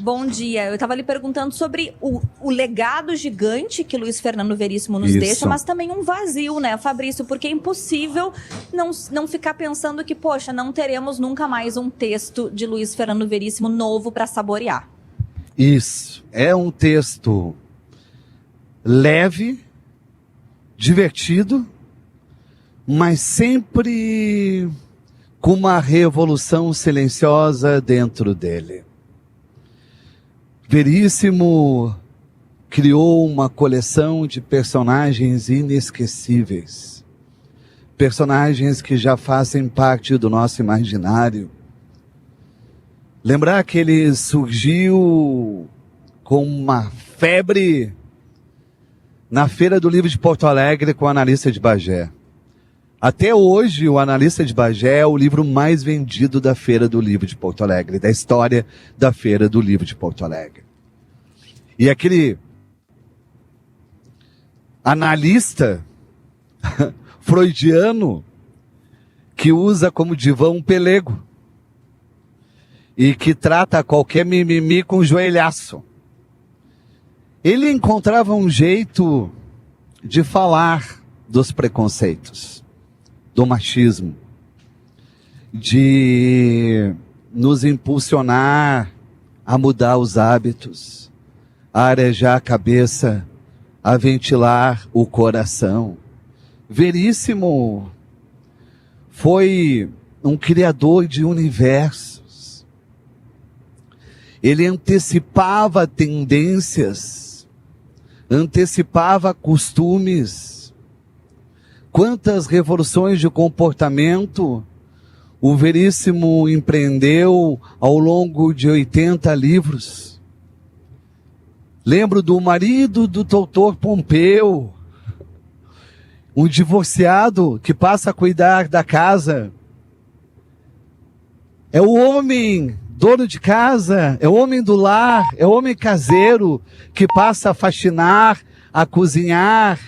Bom dia. Eu estava lhe perguntando sobre o legado gigante que Luiz Fernando Veríssimo nos deixa, mas também um vazio, né, Fabrício? Porque é impossível não ficar pensando que, poxa, não teremos nunca mais um texto de Luiz Fernando Veríssimo novo para saborear. Isso. É um texto leve, divertido, mas sempre com uma revolução silenciosa dentro dele. Veríssimo criou uma coleção de personagens inesquecíveis. Personagens que já fazem parte do nosso imaginário. Lembrar que ele surgiu com uma febre na Feira do Livro de Porto Alegre com o Analista de Bagé. Até hoje, o Analista de Bagé é o livro mais vendido da Feira do Livro de Porto Alegre, da história da Feira do Livro de Porto Alegre. E aquele analista freudiano que usa como divã um pelego e que trata qualquer mimimi com joelhaço. Ele encontrava um jeito de falar dos preconceitos, do machismo, de nos impulsionar a mudar os hábitos, a arejar a cabeça, a ventilar o coração. Veríssimo foi um criador de universos. Ele antecipava tendências, antecipava costumes. Quantas revoluções de comportamento o Veríssimo empreendeu ao longo de 80 livros. Lembro do marido do doutor Pompeu, um divorciado que passa a cuidar da casa. É o homem dono de casa, é o homem do lar, é o homem caseiro que passa a faxinar, a cozinhar,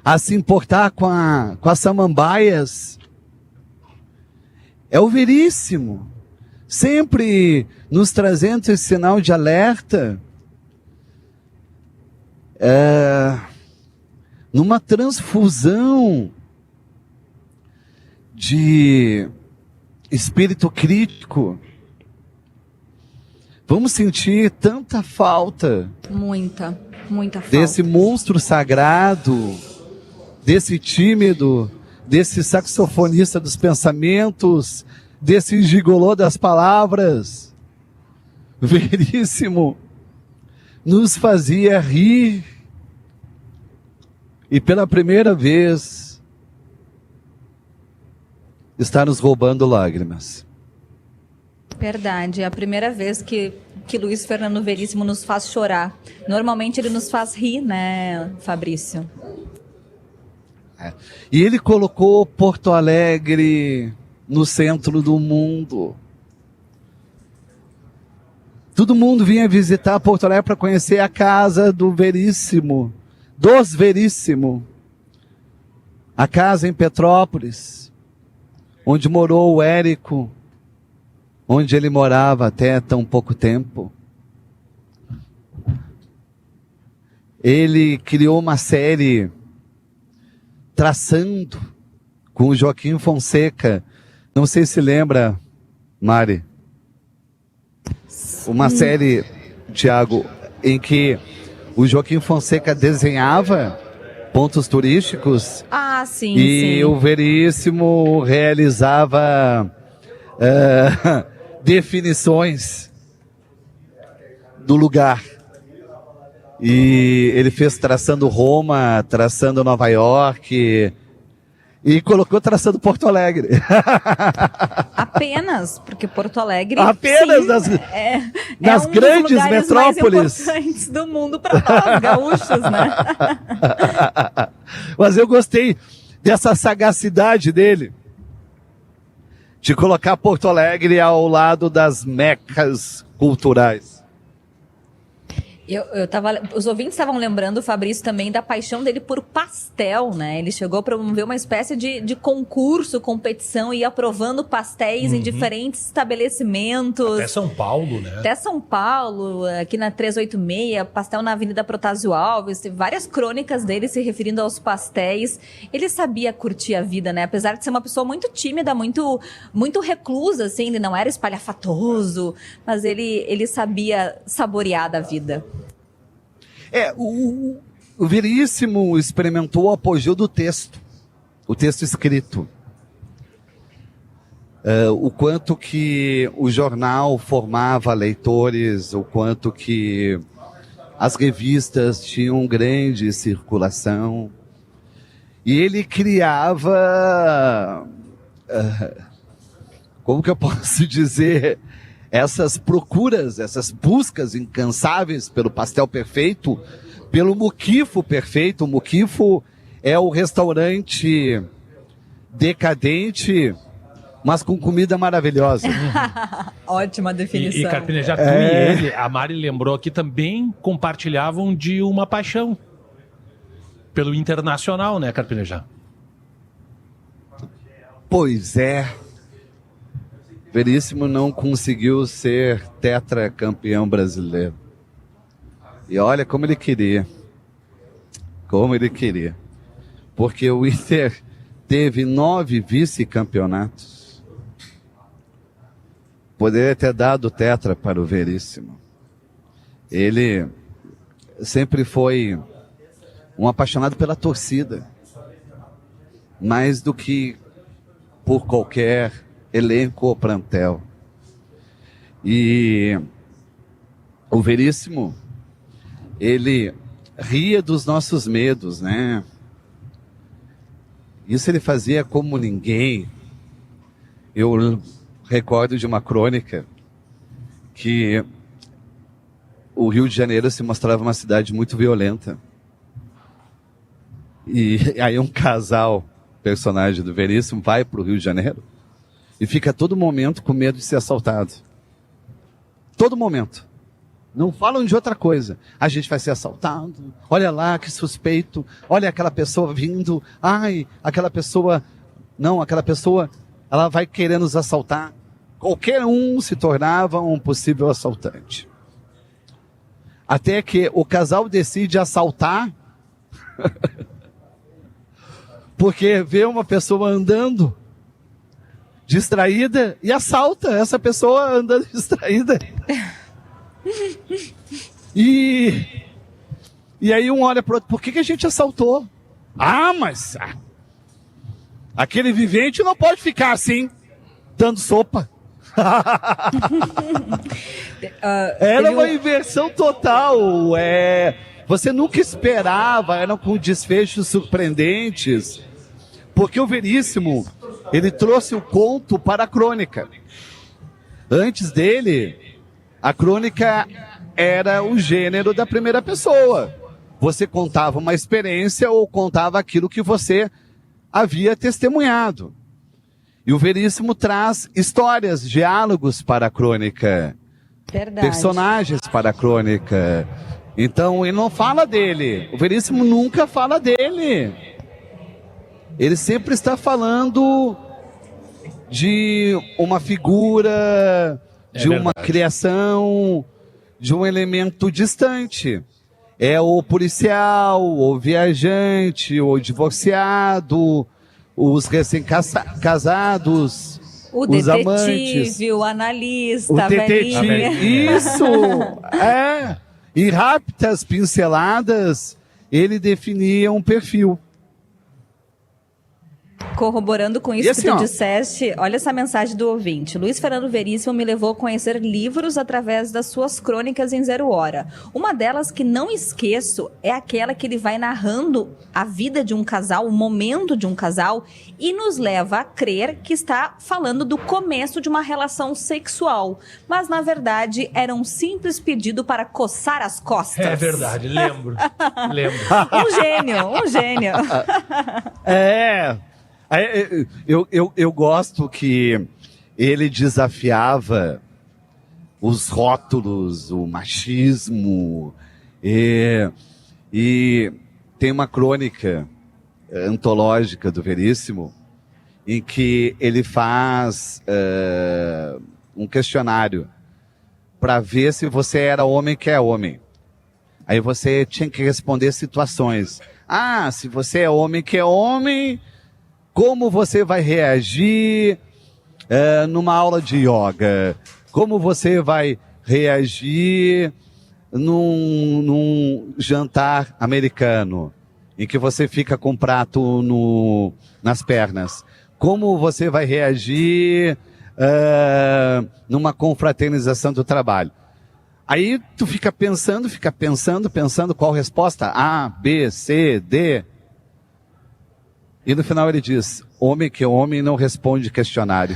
a se importar com as samambaias. É o Veríssimo, sempre nos trazendo esse sinal de alerta, numa transfusão de espírito crítico. Vamos sentir tanta falta. Muita falta. Desse monstro sagrado, desse tímido, desse saxofonista dos pensamentos, desse gigolô das palavras. Veríssimo nos fazia rir. E pela primeira vez está nos roubando lágrimas. Verdade, é a primeira vez que Luiz Fernando Veríssimo nos faz chorar. Normalmente ele nos faz rir, né, Fabrício? E ele colocou Porto Alegre no centro do mundo. Todo mundo vinha visitar Porto Alegre para conhecer a casa do Veríssimo, dos Veríssimo. A casa em Petrópolis, onde morou o Érico, onde ele morava até tão pouco tempo. Ele criou uma série Traçando, com o Joaquim Fonseca. Não sei se lembra, Mari. Uma série, Tiago, em que o Joaquim Fonseca desenhava pontos turísticos. Ah, sim, e sim. O Veríssimo realizava definições do lugar. E ele fez traçando Roma, traçando Nova York e colocou traçando Porto Alegre. Apenas, porque Porto Alegre apenas sim, nas um grandes dos metrópoles mais importantes do mundo para nós, gaúchos, né? Mas eu gostei dessa sagacidade dele de colocar Porto Alegre ao lado das mecas culturais. Os ouvintes estavam lembrando, o Fabrício, também da paixão dele por pastel, né? Ele chegou a promover uma espécie de concurso, competição, e ia provando pastéis em diferentes estabelecimentos. Até São Paulo, né? Até São Paulo, aqui na 386, pastel na Avenida Protásio Alves, teve várias crônicas dele se referindo aos pastéis. Ele sabia curtir a vida, né? Apesar de ser uma pessoa muito tímida, muito reclusa, assim, ele não era espalhafatoso, mas ele sabia saborear da vida. O Veríssimo experimentou o apogeu do texto, o texto escrito. O quanto que o jornal formava leitores, o quanto que as revistas tinham grande circulação. E ele criava, como que eu posso dizer, essas procuras, essas buscas incansáveis pelo pastel perfeito, pelo muquifo perfeito. O muquifo é o restaurante decadente, mas com comida maravilhosa. Ótima definição. E Carpinejar, tu e ele, a Mari lembrou aqui, também compartilhavam de uma paixão pelo Internacional, né, Carpinejar? Pois é. Veríssimo não conseguiu ser tetracampeão brasileiro. E olha como ele queria. Como ele queria. Porque o Inter teve 9 vice-campeonatos. Poderia ter dado tetra para o Veríssimo. Ele sempre foi um apaixonado pela torcida. Mais do que por qualquer elenco ou plantel. E o Veríssimo, ele ria dos nossos medos, né? Isso ele fazia como ninguém. Eu recordo de uma crônica que o Rio de Janeiro se mostrava uma cidade muito violenta. E aí um casal, personagem do Veríssimo, vai para o Rio de Janeiro e fica a todo momento com medo de ser assaltado. Todo momento. Não falam de outra coisa. A gente vai ser assaltado. Olha lá, que suspeito. Olha aquela pessoa vindo. Ai, aquela pessoa... Não, aquela pessoa, ela vai querer nos assaltar. Qualquer um se tornava um possível assaltante. Até que o casal decide assaltar porque vê uma pessoa andando distraída e assalta essa pessoa andando distraída. E aí um olha para o outro, por que a gente assaltou? Mas aquele vivente não pode ficar assim, dando sopa. Era uma inversão total. Você nunca esperava, eram com desfechos surpreendentes. Porque o Veríssimo, ele trouxe o conto para a crônica. Antes dele, a crônica era o gênero da primeira pessoa. Você contava uma experiência ou contava aquilo que você havia testemunhado. E o Veríssimo traz histórias, diálogos para a crônica. Verdade. Personagens para a crônica. Então, ele não fala dele. O Veríssimo nunca fala dele. Ele sempre está falando de uma figura, de uma criação, de um elemento distante. É o policial, o viajante, o divorciado, os recém-casados, o os detetive, amantes. o analista, O a velhinha. Isso! Em rápidas pinceladas, ele definia um perfil. Corroborando com isso assim, que tu disseste, olha essa mensagem do ouvinte. Luiz Fernando Veríssimo me levou a conhecer livros através das suas crônicas em 0 hora. Uma delas que não esqueço é aquela que ele vai narrando a vida de um casal, o momento de um casal, e nos leva a crer que está falando do começo de uma relação sexual. Mas, na verdade, era um simples pedido para coçar as costas. É verdade, lembro. Um gênio. Eu gosto que ele desafiava os rótulos, o machismo. E tem uma crônica antológica do Veríssimo em que ele faz um questionário para ver se você era homem que é homem. Aí você tinha que responder situações. Ah, se você é homem que é homem, como você vai reagir numa aula de yoga? Como você vai reagir num jantar americano, em que você fica com o prato nas pernas? Como você vai reagir numa confraternização do trabalho? Aí tu fica pensando qual resposta, A, B, C, D. E no final ele diz, homem que é homem não responde questionário.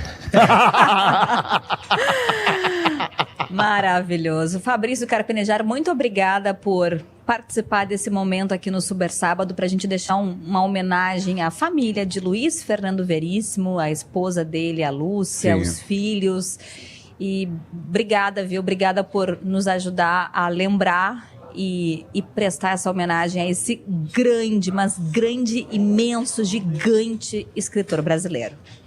Maravilhoso. Fabrício Carpinejar, muito obrigada por participar desse momento aqui no Super Sábado, para a gente deixar uma homenagem à família de Luiz Fernando Veríssimo, a esposa dele, a Lúcia, os filhos. E obrigada, viu? Obrigada por nos ajudar a lembrar e prestar essa homenagem a esse grande, mas grande, imenso, gigante escritor brasileiro.